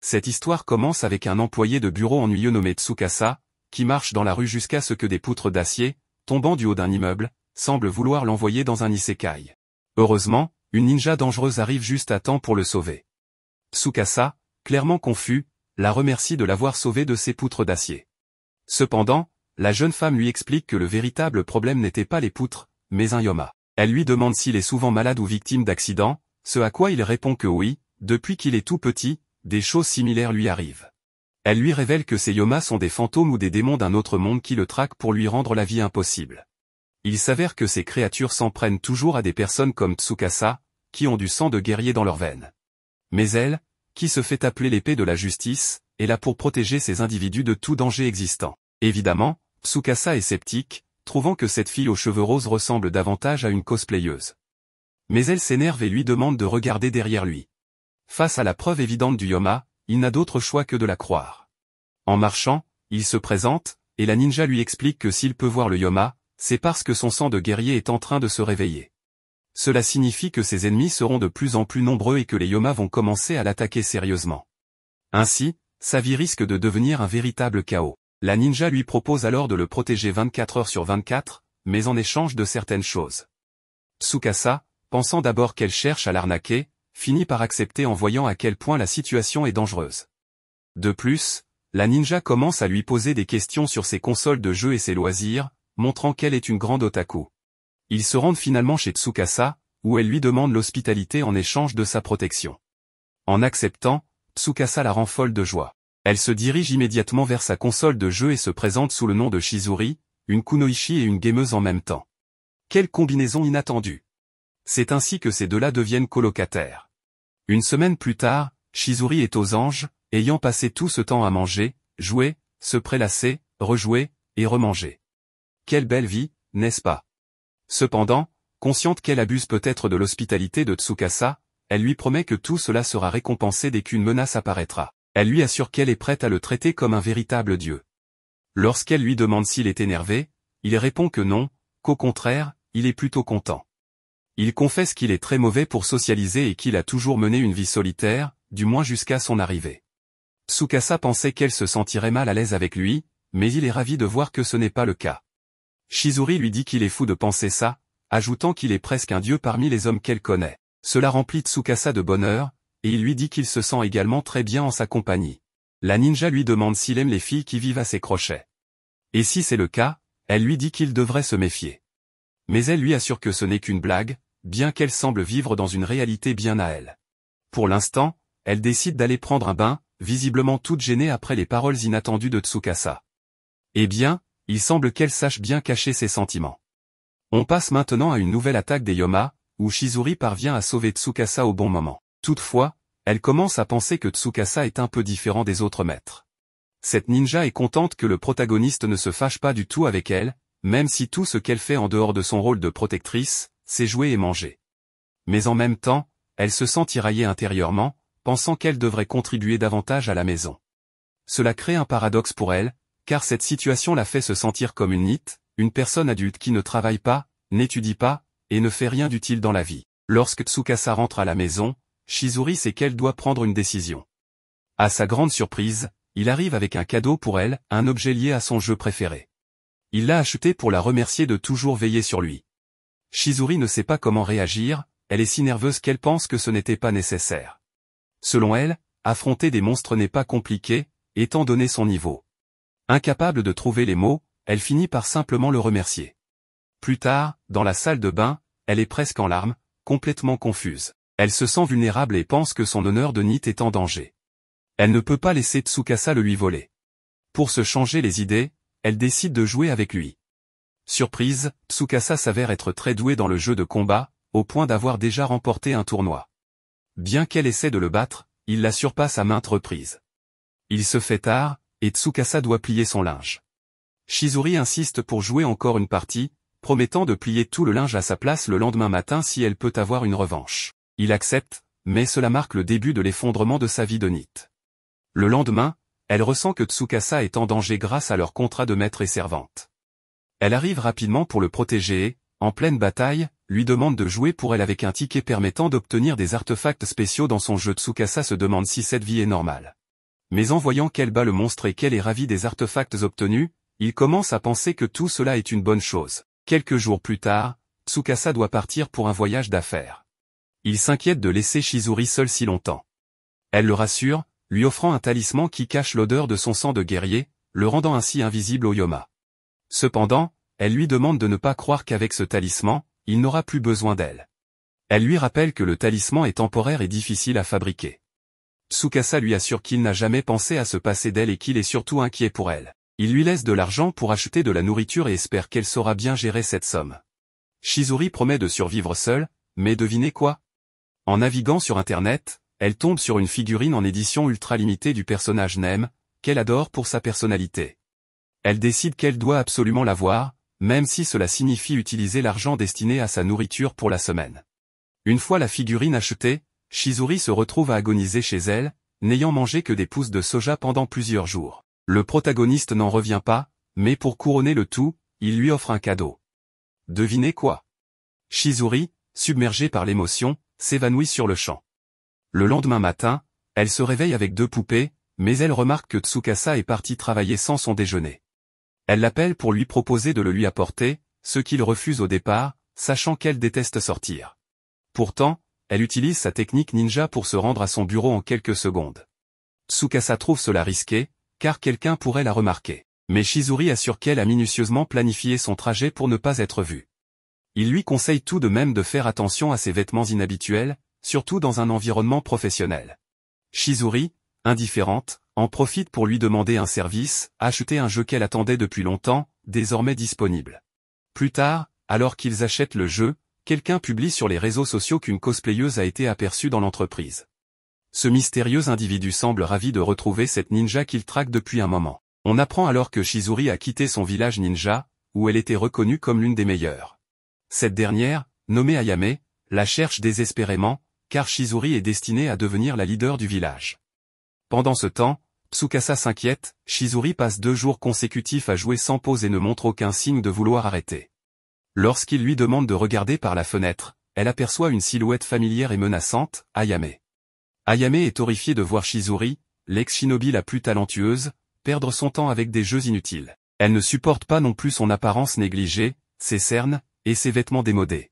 Cette histoire commence avec un employé de bureau ennuyeux nommé Tsukasa, qui marche dans la rue jusqu'à ce que des poutres d'acier, tombant du haut d'un immeuble, semblent vouloir l'envoyer dans un isekai. Heureusement, une ninja dangereuse arrive juste à temps pour le sauver. Tsukasa, clairement confus, la remercie de l'avoir sauvé de ces poutres d'acier. Cependant, la jeune femme lui explique que le véritable problème n'était pas les poutres, mais un yoma. Elle lui demande s'il est souvent malade ou victime d'accidents, ce à quoi il répond que oui, depuis qu'il est tout petit, des choses similaires lui arrivent. Elle lui révèle que ces yomas sont des fantômes ou des démons d'un autre monde qui le traquent pour lui rendre la vie impossible. Il s'avère que ces créatures s'en prennent toujours à des personnes comme Tsukasa, qui ont du sang de guerrier dans leurs veines. Mais elle, qui se fait appeler l'épée de la justice, est là pour protéger ces individus de tout danger existant. Évidemment, Tsukasa est sceptique, trouvant que cette fille aux cheveux roses ressemble davantage à une cosplayeuse. Mais elle s'énerve et lui demande de regarder derrière lui. Face à la preuve évidente du yoma, il n'a d'autre choix que de la croire. En marchant, il se présente, et la ninja lui explique que s'il peut voir le yoma, c'est parce que son sang de guerrier est en train de se réveiller. Cela signifie que ses ennemis seront de plus en plus nombreux et que les yomas vont commencer à l'attaquer sérieusement. Ainsi, sa vie risque de devenir un véritable chaos. La ninja lui propose alors de le protéger 24 heures sur 24, mais en échange de certaines choses. Tsukasa, pensant d'abord qu'elle cherche à l'arnaquer, finit par accepter en voyant à quel point la situation est dangereuse. De plus, la ninja commence à lui poser des questions sur ses consoles de jeux et ses loisirs, montrant qu'elle est une grande otaku. Ils se rendent finalement chez Tsukasa, où elle lui demande l'hospitalité en échange de sa protection. En acceptant, Tsukasa la rend folle de joie. Elle se dirige immédiatement vers sa console de jeu et se présente sous le nom de Shizuri, une kunoichi et une gameuse en même temps. Quelle combinaison inattendue! C'est ainsi que ces deux-là deviennent colocataires. Une semaine plus tard, Shizuri est aux anges, ayant passé tout ce temps à manger, jouer, se prélasser, rejouer, et remanger. Quelle belle vie, n'est-ce pas? Cependant, consciente qu'elle abuse peut-être de l'hospitalité de Tsukasa, elle lui promet que tout cela sera récompensé dès qu'une menace apparaîtra. Elle lui assure qu'elle est prête à le traiter comme un véritable dieu. Lorsqu'elle lui demande s'il est énervé, il répond que non, qu'au contraire, il est plutôt content. Il confesse qu'il est très mauvais pour socialiser et qu'il a toujours mené une vie solitaire, du moins jusqu'à son arrivée. Tsukasa pensait qu'elle se sentirait mal à l'aise avec lui, mais il est ravi de voir que ce n'est pas le cas. Shizuri lui dit qu'il est fou de penser ça, ajoutant qu'il est presque un dieu parmi les hommes qu'elle connaît. Cela remplit Tsukasa de bonheur, et il lui dit qu'il se sent également très bien en sa compagnie. La ninja lui demande s'il aime les filles qui vivent à ses crochets. Et si c'est le cas, elle lui dit qu'il devrait se méfier. Mais elle lui assure que ce n'est qu'une blague, bien qu'elle semble vivre dans une réalité bien à elle. Pour l'instant, elle décide d'aller prendre un bain, visiblement toute gênée après les paroles inattendues de Tsukasa. Eh bien, il semble qu'elle sache bien cacher ses sentiments. On passe maintenant à une nouvelle attaque des yomas, où Shizuri parvient à sauver Tsukasa au bon moment. Toutefois, elle commence à penser que Tsukasa est un peu différent des autres maîtres. Cette ninja est contente que le protagoniste ne se fâche pas du tout avec elle, même si tout ce qu'elle fait en dehors de son rôle de protectrice, c'est jouer et manger. Mais en même temps, elle se sent tiraillée intérieurement, pensant qu'elle devrait contribuer davantage à la maison. Cela crée un paradoxe pour elle, car cette situation la fait se sentir comme une NEET, une personne adulte qui ne travaille pas, n'étudie pas, et ne fait rien d'utile dans la vie. Lorsque Tsukasa rentre à la maison, Shizuri sait qu'elle doit prendre une décision. À sa grande surprise, il arrive avec un cadeau pour elle, un objet lié à son jeu préféré. Il l'a acheté pour la remercier de toujours veiller sur lui. Shizuri ne sait pas comment réagir, elle est si nerveuse qu'elle pense que ce n'était pas nécessaire. Selon elle, affronter des monstres n'est pas compliqué, étant donné son niveau. Incapable de trouver les mots, elle finit par simplement le remercier. Plus tard, dans la salle de bain, elle est presque en larmes, complètement confuse. Elle se sent vulnérable et pense que son honneur de NEET est en danger. Elle ne peut pas laisser Tsukasa le lui voler. Pour se changer les idées, elle décide de jouer avec lui. Surprise, Tsukasa s'avère être très doué dans le jeu de combat, au point d'avoir déjà remporté un tournoi. Bien qu'elle essaie de le battre, il la surpasse à maintes reprises. Il se fait tard, et Tsukasa doit plier son linge. Shizuri insiste pour jouer encore une partie, promettant de plier tout le linge à sa place le lendemain matin si elle peut avoir une revanche. Il accepte, mais cela marque le début de l'effondrement de sa vie de NEET. Le lendemain, elle ressent que Tsukasa est en danger grâce à leur contrat de maître et servante. Elle arrive rapidement pour le protéger et, en pleine bataille, lui demande de jouer pour elle avec un ticket permettant d'obtenir des artefacts spéciaux dans son jeu. Tsukasa se demande si cette vie est normale. Mais en voyant qu'elle bat le monstre et qu'elle est ravie des artefacts obtenus, il commence à penser que tout cela est une bonne chose. Quelques jours plus tard, Tsukasa doit partir pour un voyage d'affaires. Il s'inquiète de laisser Shizuri seule si longtemps. Elle le rassure, lui offrant un talisman qui cache l'odeur de son sang de guerrier, le rendant ainsi invisible au Yoma. Cependant, elle lui demande de ne pas croire qu'avec ce talisman, il n'aura plus besoin d'elle. Elle lui rappelle que le talisman est temporaire et difficile à fabriquer. Tsukasa lui assure qu'il n'a jamais pensé à se passer d'elle et qu'il est surtout inquiet pour elle. Il lui laisse de l'argent pour acheter de la nourriture et espère qu'elle saura bien gérer cette somme. Shizuri promet de survivre seule, mais devinez quoi? En naviguant sur Internet, elle tombe sur une figurine en édition ultra limitée du personnage Nem, qu'elle adore pour sa personnalité. Elle décide qu'elle doit absolument l'avoir, même si cela signifie utiliser l'argent destiné à sa nourriture pour la semaine. Une fois la figurine achetée, Shizuri se retrouve à agoniser chez elle, n'ayant mangé que des pousses de soja pendant plusieurs jours. Le protagoniste n'en revient pas, mais pour couronner le tout, il lui offre un cadeau. Devinez quoi? Shizuri, submergée par l'émotion, s'évanouit sur le champ. Le lendemain matin, elle se réveille avec 2 poupées, mais elle remarque que Tsukasa est parti travailler sans son déjeuner. Elle l'appelle pour lui proposer de le lui apporter, ce qu'il refuse au départ, sachant qu'elle déteste sortir. Pourtant, elle utilise sa technique ninja pour se rendre à son bureau en quelques secondes. Tsukasa trouve cela risqué, car quelqu'un pourrait la remarquer. Mais Shizuri assure qu'elle a minutieusement planifié son trajet pour ne pas être vue. Il lui conseille tout de même de faire attention à ses vêtements inhabituels, surtout dans un environnement professionnel. Shizuri, indifférente, en profite pour lui demander un service, acheter un jeu qu'elle attendait depuis longtemps, désormais disponible. Plus tard, alors qu'ils achètent le jeu, quelqu'un publie sur les réseaux sociaux qu'une cosplayeuse a été aperçue dans l'entreprise. Ce mystérieux individu semble ravi de retrouver cette ninja qu'il traque depuis un moment. On apprend alors que Shizuri a quitté son village ninja, où elle était reconnue comme l'une des meilleures. Cette dernière, nommée Ayame, la cherche désespérément, car Shizuri est destinée à devenir la leader du village. Pendant ce temps, Tsukasa s'inquiète, Shizuri passe 2 jours consécutifs à jouer sans pause et ne montre aucun signe de vouloir arrêter. Lorsqu'il lui demande de regarder par la fenêtre, elle aperçoit une silhouette familière et menaçante, Ayame. Ayame est horrifiée de voir Shizuri, l'ex-shinobi la plus talentueuse, perdre son temps avec des jeux inutiles. Elle ne supporte pas non plus son apparence négligée, ses cernes, et ses vêtements démodés.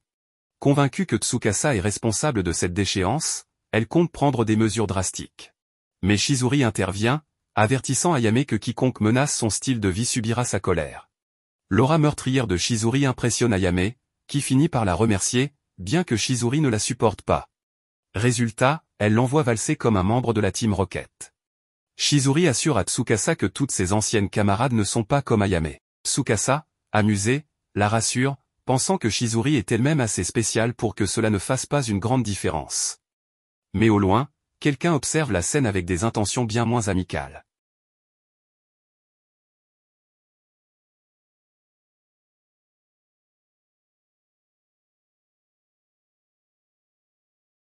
Convaincue que Tsukasa est responsable de cette déchéance, elle compte prendre des mesures drastiques. Mais Shizuri intervient, avertissant Ayame que quiconque menace son style de vie subira sa colère. L'aura meurtrière de Shizuri impressionne Ayame, qui finit par la remercier, bien que Shizuri ne la supporte pas. Résultat, elle l'envoie valser comme un membre de la Team Rocket. Shizuri assure à Tsukasa que toutes ses anciennes camarades ne sont pas comme Ayame. Tsukasa, amusée, la rassure, pensant que Shizuri est elle-même assez spéciale pour que cela ne fasse pas une grande différence. Mais au loin, quelqu'un observe la scène avec des intentions bien moins amicales.